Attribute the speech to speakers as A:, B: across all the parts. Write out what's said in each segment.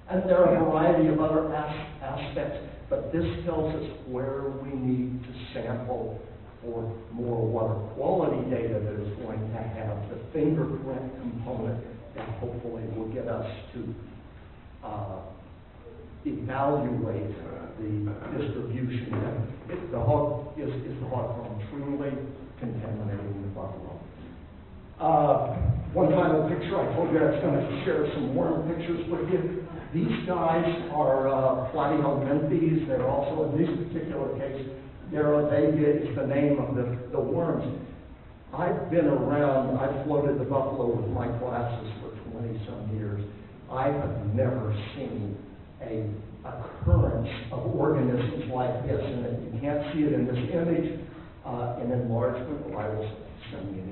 A: And there are a variety of other aspects, but this tells us where we need to sample for more water quality data that is going to have the fingerprint component that hopefully will get us to evaluate the distribution. Is the hog farm truly contaminating the buffalo? One final picture. I told you I was going to share some worm pictures with you. These guys are Platyhelminthes. They're also, in this particular case, Garavega is the name of the worms. I've been around, I've floated the buffalo with my glasses for 20-some years. I have never seen a occurrence of organisms like this, and you can't see it in this image. In enlargement, I will send me an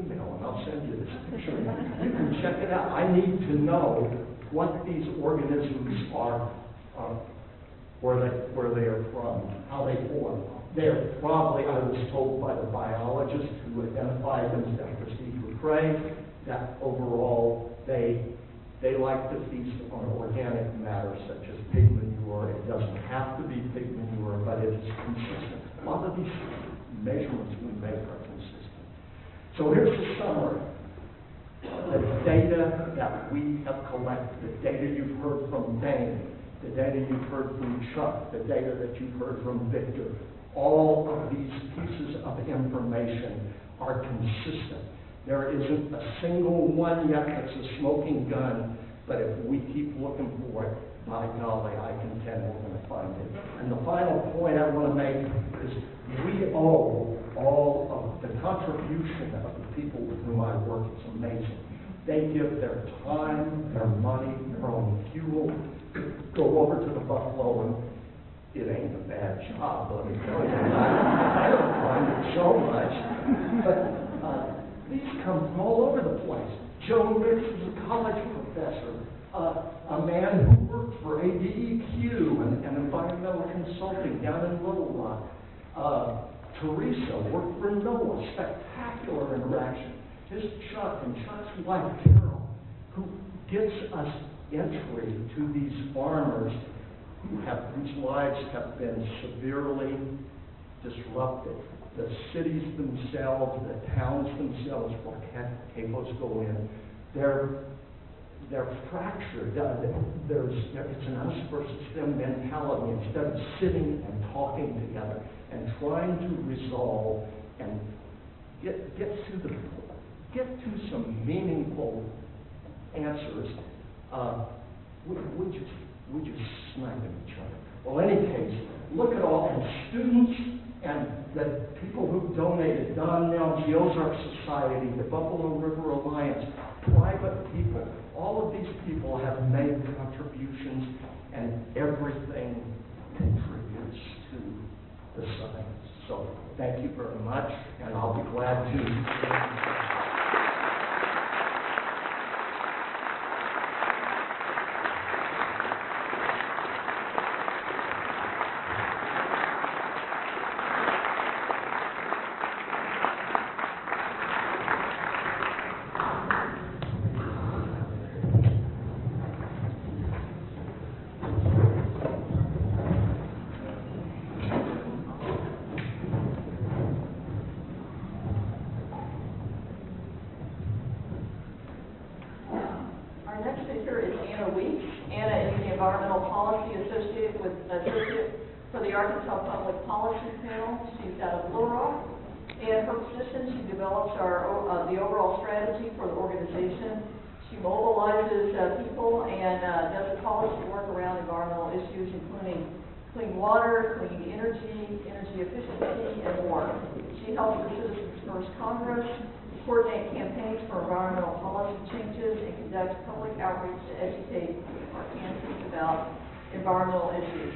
A: email, and I'll send you this picture. You can check it out. I need to know what these organisms are, where they are from, how they form. They're probably, I was told by the biologist who identified them as Steve Craig, that overall they like to feast on organic matter such as pig manure. It doesn't have to be pig manure, but it is consistent. A lot of these measurements we make are consistent. So here's the summary. The data that we have collected, the data you've heard from Dane, the data you've heard from Chuck, the data that you've heard from Victor, all of these pieces of information are consistent. There isn't a single one yet that's a smoking gun, but if we keep looking for it, by golly, I contend we're going to find it. And the final point I want to make is we owe all of the contribution of the people with whom I work. It's amazing. They give their time, their money, their own fuel, go over to the buffalo, and it ain't a bad job, let me tell you. I don't find it so much. But these come from all over the place. Joe Ricks is a college professor, a man who worked for ADEQ and environmental consulting down in Little Rock. Teresa worked for NOAA, spectacular interaction. Here's Chuck and Chuck's wife, Carol, who gets us entry to these farmers whose lives have been severely disrupted. The cities themselves, the towns themselves, where capos go in, they're fractured. It's an us versus them mentality. Instead of sitting and talking together and trying to resolve and get to some meaningful answers, we just snipe at each other. Well, in any case, look at all the students and the people who donated, Don Nelms, the Ozark Society, the Buffalo River Alliance, private people. All of these people have made contributions, and everything contributes to the science. So thank you very much, and I'll be glad to.
B: Environmental Policy Associate for the Arkansas Public Policy Panel. She's out of Little Rock. In her position, she develops the overall strategy for the organization. She mobilizes people and does policy work around environmental issues, including clean water, clean energy, energy efficiency, and more. She helps the Citizens First Congress coordinate campaigns for environmental policy changes, and conduct public outreach to educate Arkansans about environmental issues.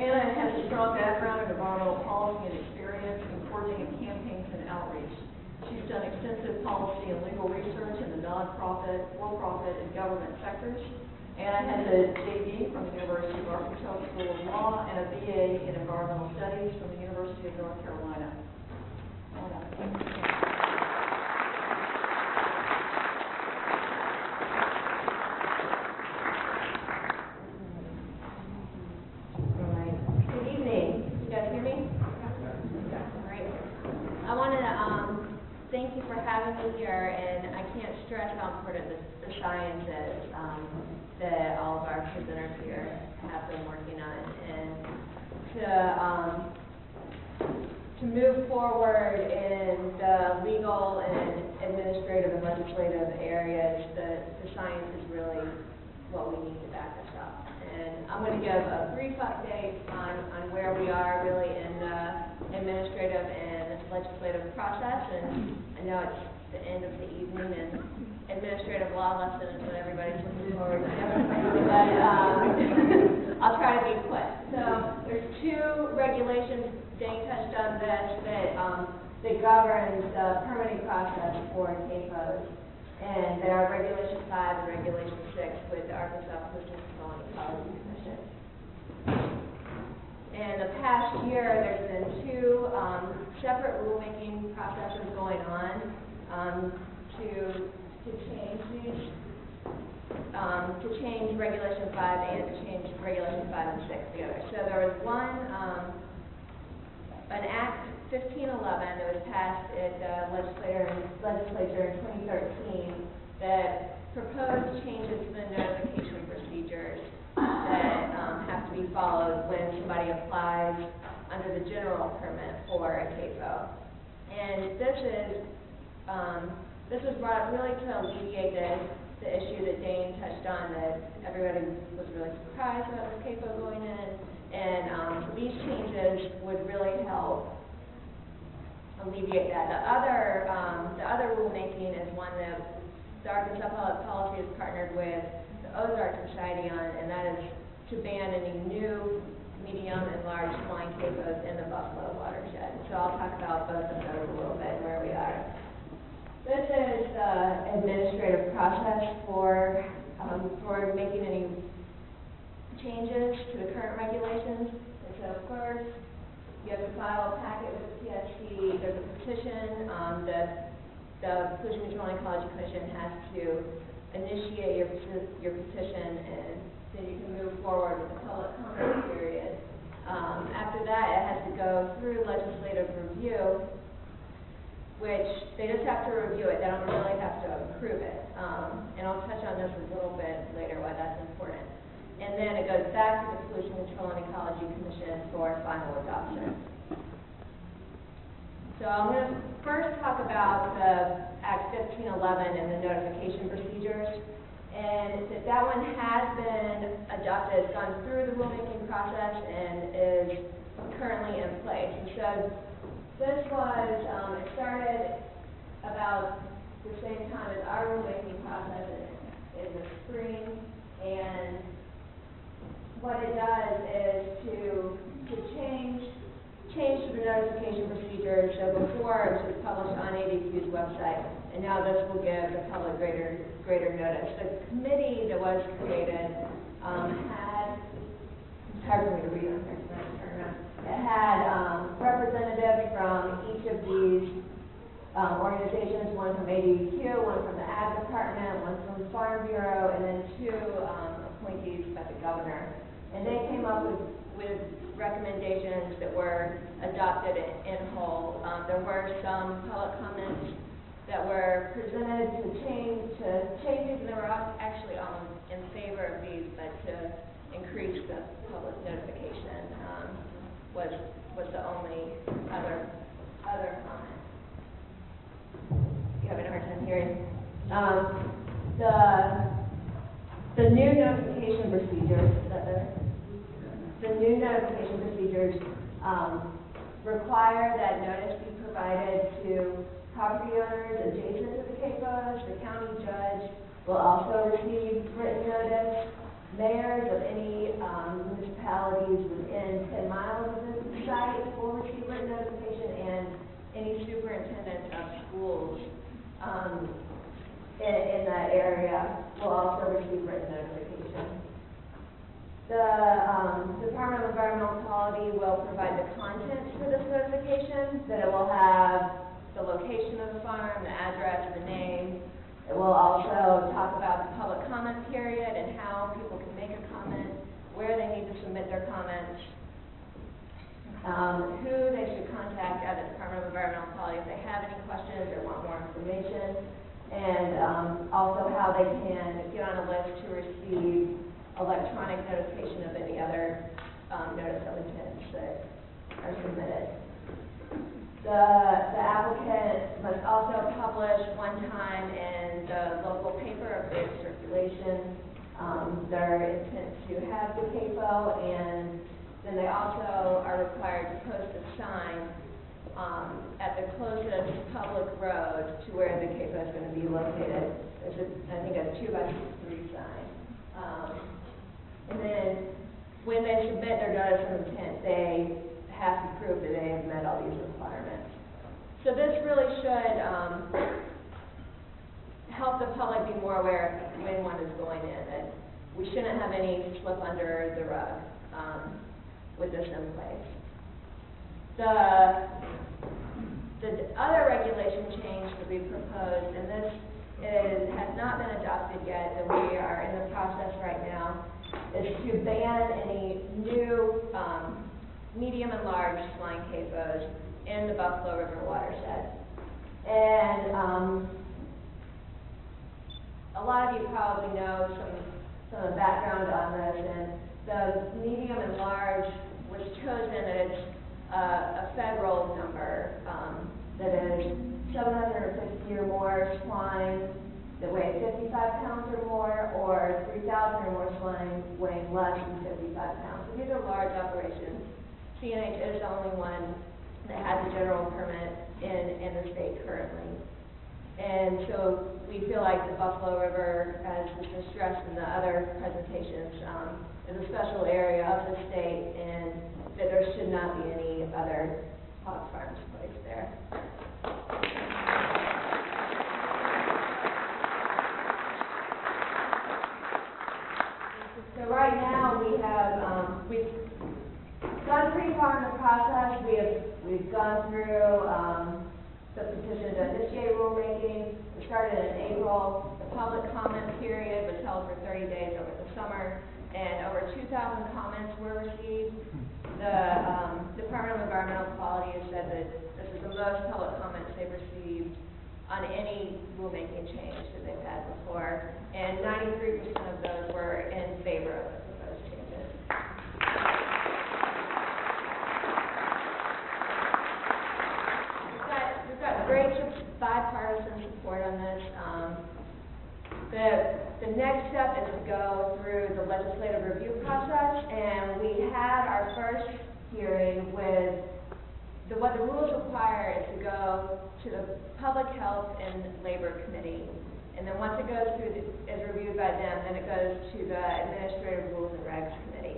B: Anna has a strong background in environmental policy and experience in coordinating campaigns and outreach. She's done extensive policy and legal research in the nonprofit, for-profit, and government sectors. Anna has a JD from the University of Arkansas School of Law and a BA in Environmental Studies from the University of North Carolina.
C: here, and I can't stress how important the science is that all of our presenters here have been working on, and to move forward in the legal and administrative and legislative areas, the science is really what we need to back us up. And I'm going to give a brief update on where we are really in the administrative and legislative process. And I know it's the end of the evening and administrative law lesson is what everybody's looking forward to. But I'll try to be quick. So there's two regulations, Dane touched on this, that governs the permitting process for CAFOs. And there are Regulation 5 and Regulation 6 with the Arkansas Pollution Control and Ecology Commission. In the past year, there's been two separate rulemaking processes going on to change these, to change Regulation 5 and to change Regulation 5 and 6 together. So there was one, an Act 1511 that was passed at the legislature in 2013 that proposed changes to the notification procedures that have to be followed when somebody applies under the general permit for a CAFO. And this was brought up really to alleviate the issue that Dane touched on, that everybody was really surprised about this CAFO going in, and these changes would really help alleviate that. The other rulemaking is one that the Arkansas Public Policy has partnered with the Ozark Society on, and that is to ban any new medium and large flying CAFOs in the Buffalo watershed. So I'll talk about both of those a little bit and where we are. This is the administrative process for making any changes to the current regulations. And so first, you have to file a packet with the PSC. There's a petition. The Pollution Control and Ecology Commission has to initiate your petition, and then you can move forward with the public comment period. After that, it has to go through legislative review, which they just have to review it. They don't really have to approve it. And I'll touch on this a little bit later why that's important. And then it goes back to the Pollution Control and Ecology Commission for final adoption. So I'm going to first talk about the Act 1511 and the notification procedures. And that one has been adopted, it's gone through the rulemaking process and is currently in place. And so this was, it started about the same time as our rulemaking process in the spring, and what it does is to change the notification procedure. So before it was just published on ADQ's website, and now this will give the public greater notice. The committee that was created had, it's hard for me to read on here, so I have to turn around. It had representatives from each of these organizations, one from ADQ, one from the Ag Department, one from Farm Bureau, and then two appointees by the governor. And they came up with recommendations that were adopted in whole. There were some public comments that were presented to changes, and they were actually all in favor of these, but to increase the public notification was the only other comment. You having a hard time hearing? The new notification procedures, the new notification procedures require that notice be provided to property owners adjacent to the CAFOs. The county judge will also receive written notice. Mayors of any municipalities within 10 miles of the site will receive written notification, and any superintendent of schools in that area will also receive written notification. The Department of Environmental Quality will provide the contents for this notification, that it will have the location of the farm, the address, the name. It will also talk about the public comment period and how people can make a comment, where they need to submit their comments. who they should contact at the Department of Environmental Quality if they have any questions or want more information, and also how they can get on a list to receive electronic notification of any other notice of intents that are submitted. The applicant must also publish one time in the local paper of their circulation their intent to have the CAFO, and then they also are required to post a sign at the closest public road to where the CAFO is going to be located. There's I think a 2x3 sign. And then when they submit their notice of intent, they have to prove that they have met all these requirements. So this really should help the public be more aware of when one is going in, that we shouldn't have any slip under the rug with this in place. The other regulation change that we proposed, and this has not been adopted yet, and we are in the process right now, is to ban any new medium and large flying CAFOs in the Buffalo River watershed. And a lot of you probably know some of the background on this, and the medium and large was chosen that it's a federal number that is 750 or more swine that weigh 55 pounds or more, or 3,000 or more swine weighing less than 55 pounds. So these are large operations. CNH is the only one that has a general permit in the state currently. And so we feel like the Buffalo River, as has been stressed in the other presentations, is a special area of the state, and that there should not be any other hog farms placed there. So right now we have we've gone pretty far in the process. We've gone through the petition to initiate rulemaking. We started in April. The public comment period was held for 30 days over the summer, and over 2,000 comments were received. The Department of Environmental Quality has said that this is the most public comments they've received on any rulemaking change that they've had before, and 93% of those were in favor of the proposed changes. We've got great bipartisan support on this. The next step is to go through the legislative review process, and we had our first hearing with what the rules require is to go to the Public Health and Labor Committee, and then once it goes through, is reviewed by them, then it goes to the Administrative Rules and Regs Committee.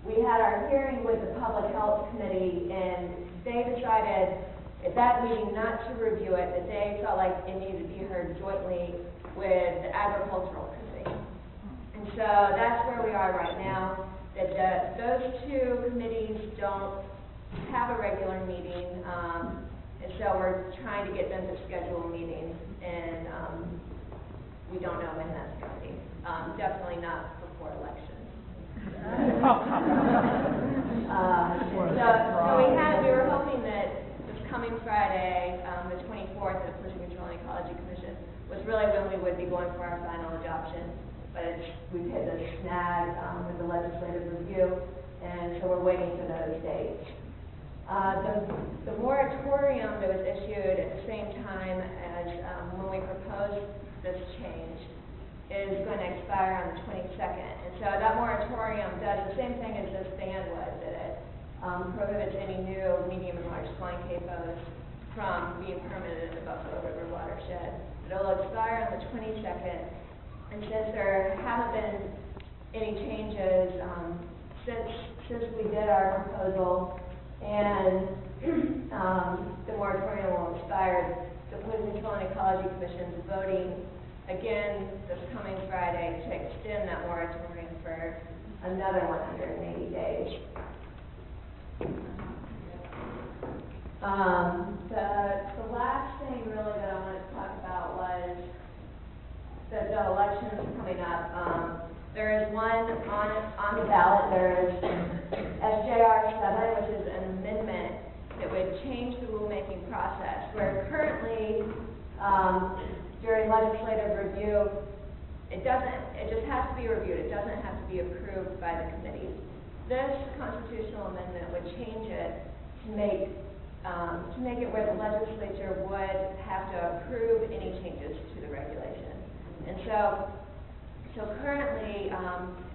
C: We had our hearing with the Public Health Committee, and they decided at that meeting not to review it, that they felt like it needed to be heard jointly with the Agricultural Committee. And so that's where we are right now, that those two committees don't have a regular meeting, and so we're trying to get them to schedule meetings, and we don't know when that's going to be. Definitely not before elections. So we were hoping that this coming Friday, the 24th, the Pollution Control and Ecology Commission was really when we would be going for our final adoption, but we've hit a snag with the legislative review, and so we're waiting for those dates. The moratorium that was issued at the same time as when we proposed this change is going to expire on the 22nd. And so that moratorium does the same thing as this ban was, that it prohibits any new medium and large swine CAFOs from being permitted in the Buffalo River watershed. It will expire on the 22nd, and since there haven't been any changes since we did our proposal, and the moratorium will expire, the Pollution Control and Ecology Commission is voting again this coming Friday to extend that moratorium for another 180 days. The last thing really that I wanted to talk about was the elections coming up. There is one on the ballot. There is SJR 7, which is an would change the rulemaking process, where currently, during legislative review, it just has to be reviewed, it doesn't have to be approved by the committees. This constitutional amendment would change it to make it where the legislature would have to approve any changes to the regulation. And so currently,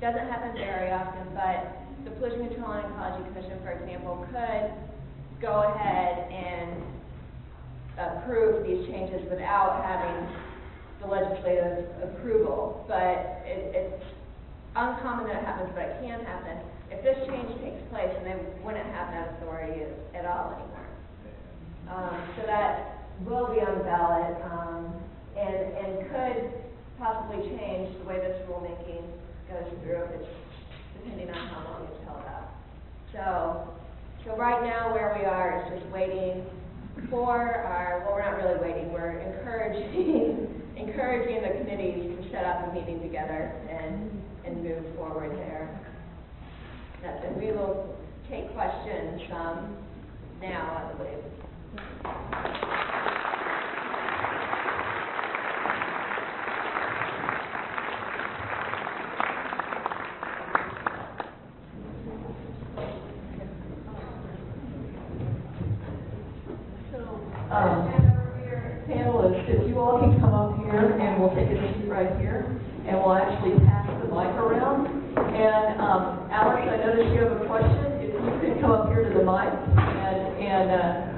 C: doesn't happen very often, but the Pollution Control and Ecology Commission, for example, could go ahead and approve these changes without having the legislative approval. But it's uncommon that it happens, but it can happen. If this change takes place, then they wouldn't have that authority at all anymore. So that will be on the ballot, and could possibly change the way this rulemaking goes through, if it's, depending on how long it's held up. So right now where we are is just waiting for well, we're not really waiting, we're encouraging the committees to set up a meeting together and move forward there. And we will take questions now, I believe.
B: Panelists, if you all can come up here and we'll take a seat right here and we'll actually pass the mic around. And Alex, I noticed you have a question. If you could come up here to the mic and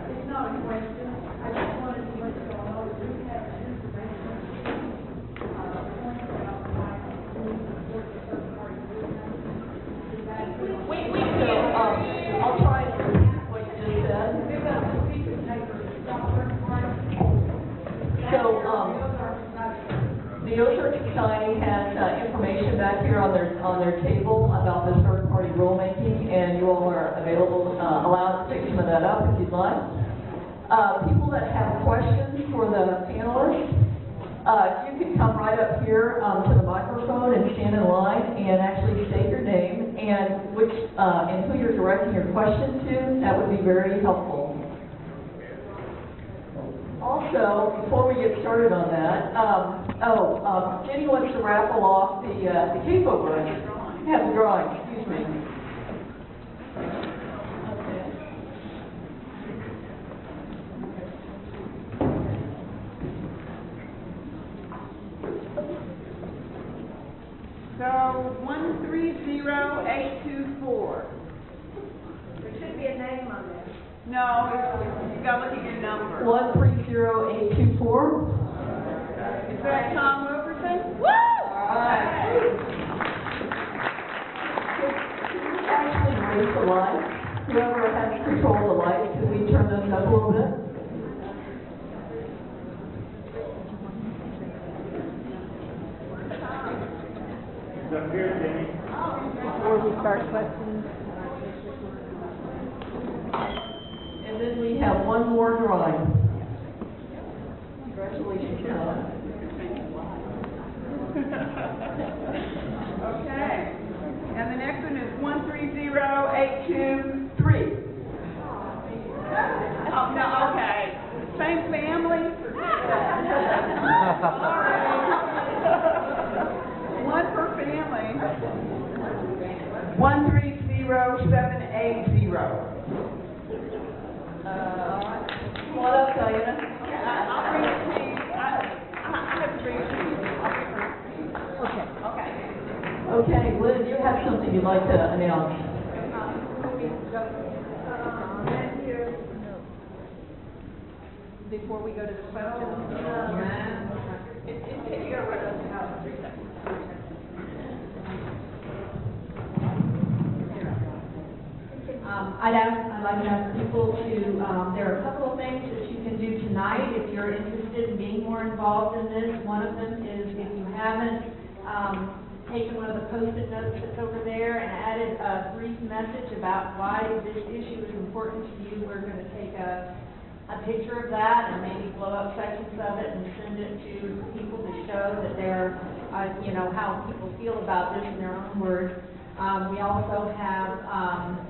D: It's not a question. I just wanted to let you all know that we have information, points about why we support the third party group.
B: I'll try and repeat what you just said.
D: We've got a piece of paper that's got third party.
B: So, the Ozark Society has information back here on their table about this third-party rulemaking, and you all are allowed to pick some of that up if you'd like. People that have questions for the panelists, if you could come right up here to the microphone and stand in line and actually state your name and who you're directing your question to, that would be very helpful. Also, before we get started on that, Jenny wants to raffle off the capo brush. Yeah, the drawing, excuse me.
D: So, 130824.
C: There should be a name on there.
D: No, you gotta look at your number.
B: 130824.
D: Is that Tom Wilkerson? Woo!
B: All right. Could you actually raise the lights? Whoever has control of the lights, could we turn those up a little bit?
E: Up here, Jenny.
D: Before we start questions.
B: And then we have one more drawing. Congratulations, Ellen.
D: Okay. And the next one is 130823. Oh, no, okay. Same family? One per family. 130780.
B: Come on up, Diana.
D: I'll bring it to you. I have to bring it to you. Okay. Okay.
B: Okay, Liz, you have something you'd like to announce.
D: Before we go to the questions. You gotta write those out in 3 seconds.
F: I'd like to ask people to, there are a couple of things that you can do tonight if you're interested in being more involved in this. One of them is if you haven't taken one of the Post-it notes that's over there and added a brief message about why this issue is important to you, we're going to take a picture of that and maybe blow up sections of it and send it to people to show that they're, how people feel about this in their own words. We also have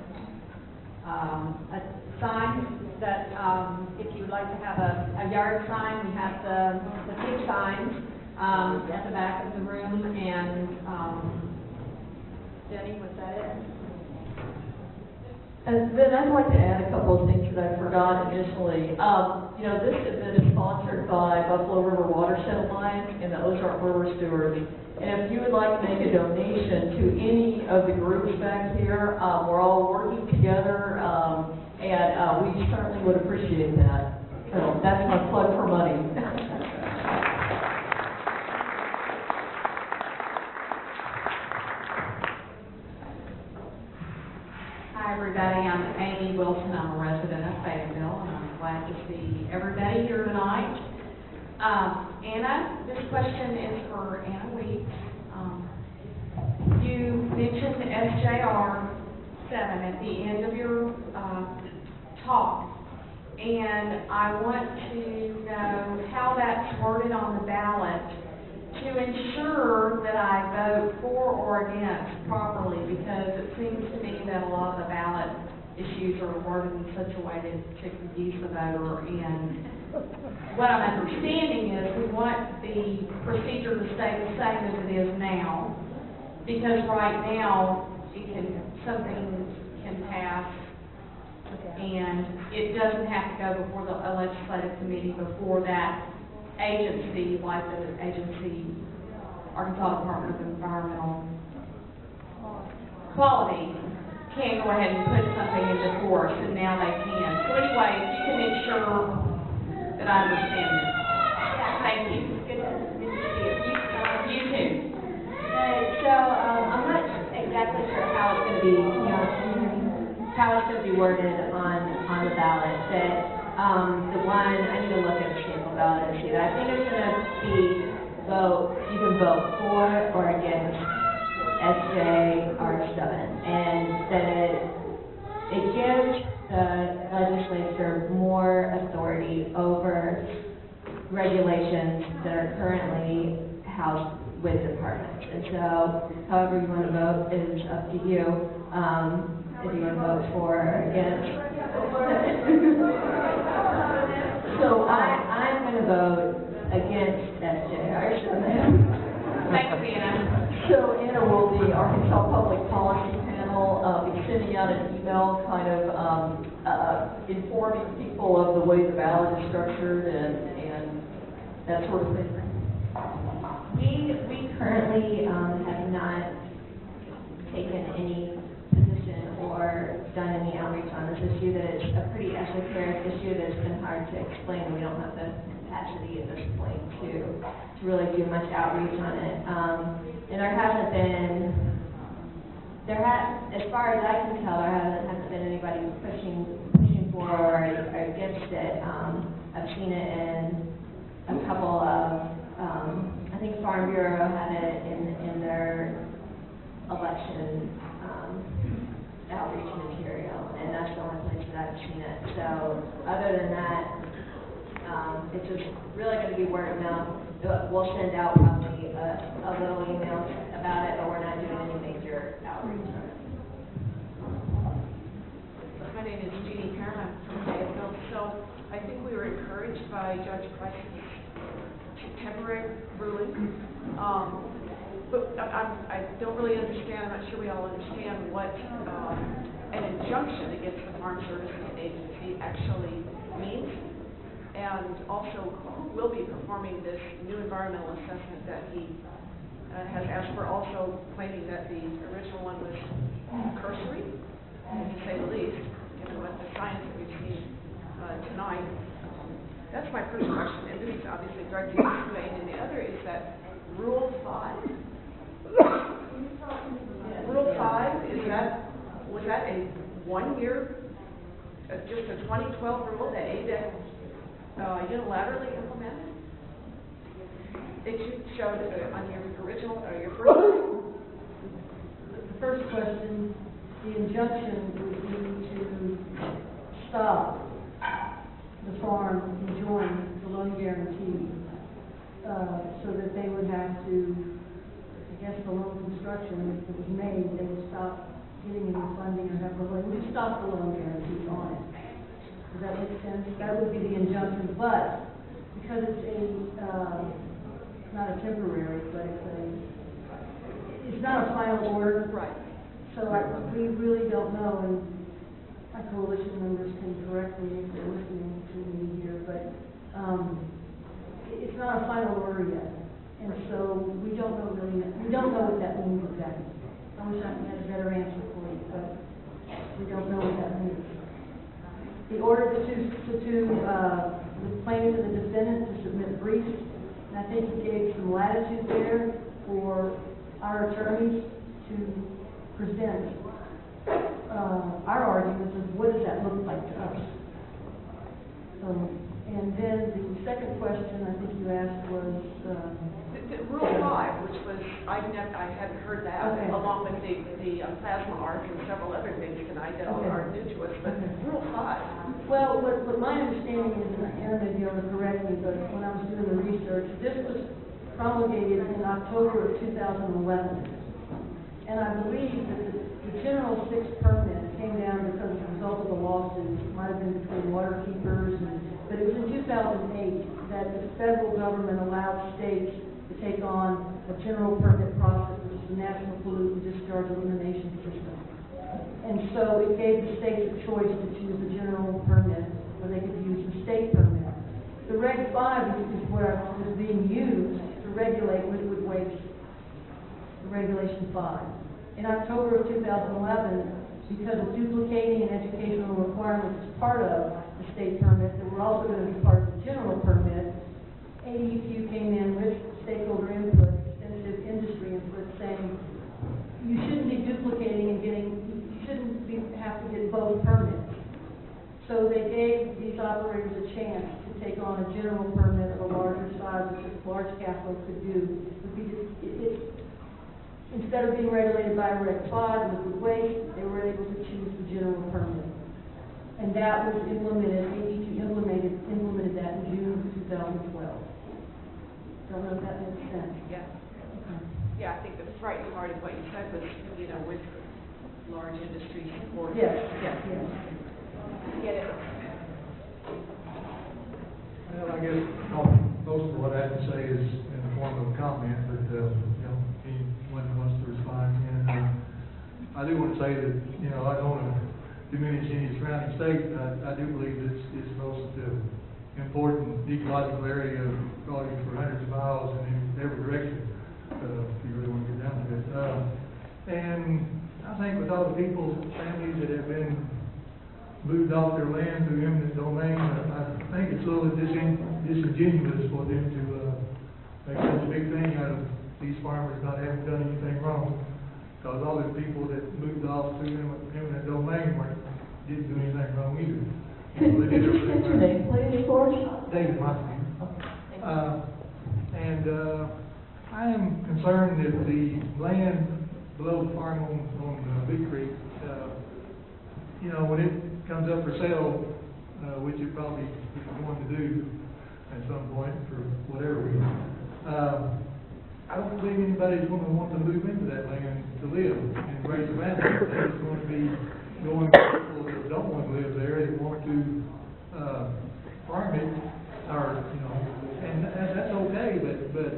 F: a sign that, if you would like to have a yard sign, we have the big signs, at the back of the room, and, Jenny, was that it?
B: And then I'd like to add a couple of things that I forgot initially. This event is sponsored by Buffalo River Watershed Alliance and the Ozark River Stewards. And if you would like to make a donation to any of the groups back here, we're all working together, and we certainly would appreciate that. So that's my plug for money.
F: Hi, everybody. I'm Amy Wilson. I'm a resident of Fayetteville, and I'm glad to see everybody here tonight. Anna, this question is for Anna Weeks. You mentioned SJR 7 at the end of your talk, and I want to know how that's worded on the ballot to ensure that I vote for or against properly, because it seems to me that a lot of the ballot issues are worded in such a way to confuse the voter. And what I'm understanding is we want the procedure to stay the same as it is now, because right now something can pass and it doesn't have to go before the legislative committee before that agency, like the agency, Arkansas Department of Environmental Quality, can go ahead and put something into force, and now they can. So anyway, if you can ensure that I understand this. Thank you.
C: Good to see you.
F: You too.
C: So, I'm not exactly sure how it's going to be, how it's going to be worded on the ballot, but, the one, I need to look at the sample ballot and see that. I think it's going to be you can vote for or against SJR7, and that it gives the legislature more authority over regulations that are currently housed with departments. And so, however you want to vote is up to you. If you want to vote for or against. So I'm going to vote against SJR7.
F: Thanks, Anna.
B: So Anna, will the Arkansas Public Policy Panel be sending out an email kind of informing people of the way the ballot is structured and that sort of thing?
C: We currently have not taken any position or done any outreach on this issue. That it's a pretty esoteric issue that's been hard to explain. We don't have the capacity at this point to really do much outreach on it. And there hasn't been, as far as I can tell, there hasn't been anybody pushing for or against it. I've seen it in a couple of, I think Farm Bureau had it in their election outreach material, and that's the only place that I've seen it. So other than that, it's just really going to be word of mouth. We'll send out probably a little email about it, but we're not doing any major outreach on it.
G: My name is Jeannie Perrin. I'm from Fayetteville. So I think we were encouraged by Judge Price's temporary ruling. But I don't really understand, I'm not sure we all understand what an injunction against the Farm Services Agency actually means. And also, who will be performing this new environmental assessment that he has asked for, also claiming that the original one was cursory, to say the least, given what the science that we've seen tonight. That's my first question, and this is obviously directed to Wayne. And the other is that Rule 5. Rule 5, was that a 1 year, just a 2012 rule that ADEC unilaterally implemented? It should show on your original, or your first.
D: The first question, the injunction would be to stop the farm enjoying the loan guarantee, so that they would have to, I guess the loan construction that was made, they would stop
F: getting any funding or have a loan. We stopped the loan guarantees on it. Does that make sense? That would be the injunction, but because it's not a temporary, but it's not a final order.
B: Right.
F: So we really don't know, and my coalition members can correct me if they're listening to me here, but it's not a final order yet. And so we don't know what that means exactly. I wish I had a better answer for you, but we don't know what that means. The order the plaintiff and the defendant to submit briefs, and I think he gave some latitude there for our attorneys to present our arguments of what does that look like to us. And then the second question I think you asked was
G: The Rule 5, which was, I hadn't heard that,
F: Okay.
G: along with the plasma arc and several other things tonight that
F: Okay.
G: are new to us, but Rule 5.
F: Well, what my understanding is, and Aaron may be able to correct me, but when I was doing the research, this was promulgated in October of 2011. And I believe that the General 6 permit came down because as a result of the lawsuits, it might have been between water keepers, but it was in 2008 that the federal government allowed states to take on a general permit process, which is the National Pollutant Discharge Elimination System. And so it gave the states a choice to choose the general permit, or they could use the state permit. The Reg 5 is what is being used to regulate liquid waste, the Regulation 5. In October of 2011, because of duplicating and educational requirements as part of the state permit that were also going to be part of the general permit, AEQ came in with stakeholder input, extensive industry input, saying you shouldn't be duplicating and you shouldn't have to get both permits. So they gave these operators a chance to take on a general permit of a larger size, which a large capital could do. Instead of being regulated by a Reg 5 liquid waste, they were able to choose the general permit. And that was implemented, AEQ implemented that in June of 2012. Don't know if that makes sense.
G: Yeah.
F: Okay.
G: Yeah, I think the frightening part of what you said was, with large industry support.
F: Yes.
G: Get it.
E: Well, I guess most of what I have to say is in the form of a comment, but, anyone wants to respond. And I do want to say that, I don't want to diminish any surrounding state. I do believe it's the most important ecological area probably for hundreds of miles and in every direction, if you really want to get down to it. And I think with all the people, families that have been moved off their land to eminent domain, I think it's a little disingenuous for them to make such a big thing out of these farmers not having done anything wrong. Because all the people that moved off to eminent domain didn't do anything wrong either.
F: Could you state your name, please, for us?
E: David, my name. I am concerned that the land below the farm on Big Creek, when it comes up for sale, which it probably is going to do at some point for whatever reason, I don't believe anybody's going to want to move into that land to live and raise a family. It's going to be going to people that don't want to live there, that want to farm it, or, and that's okay, but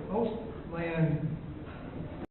E: most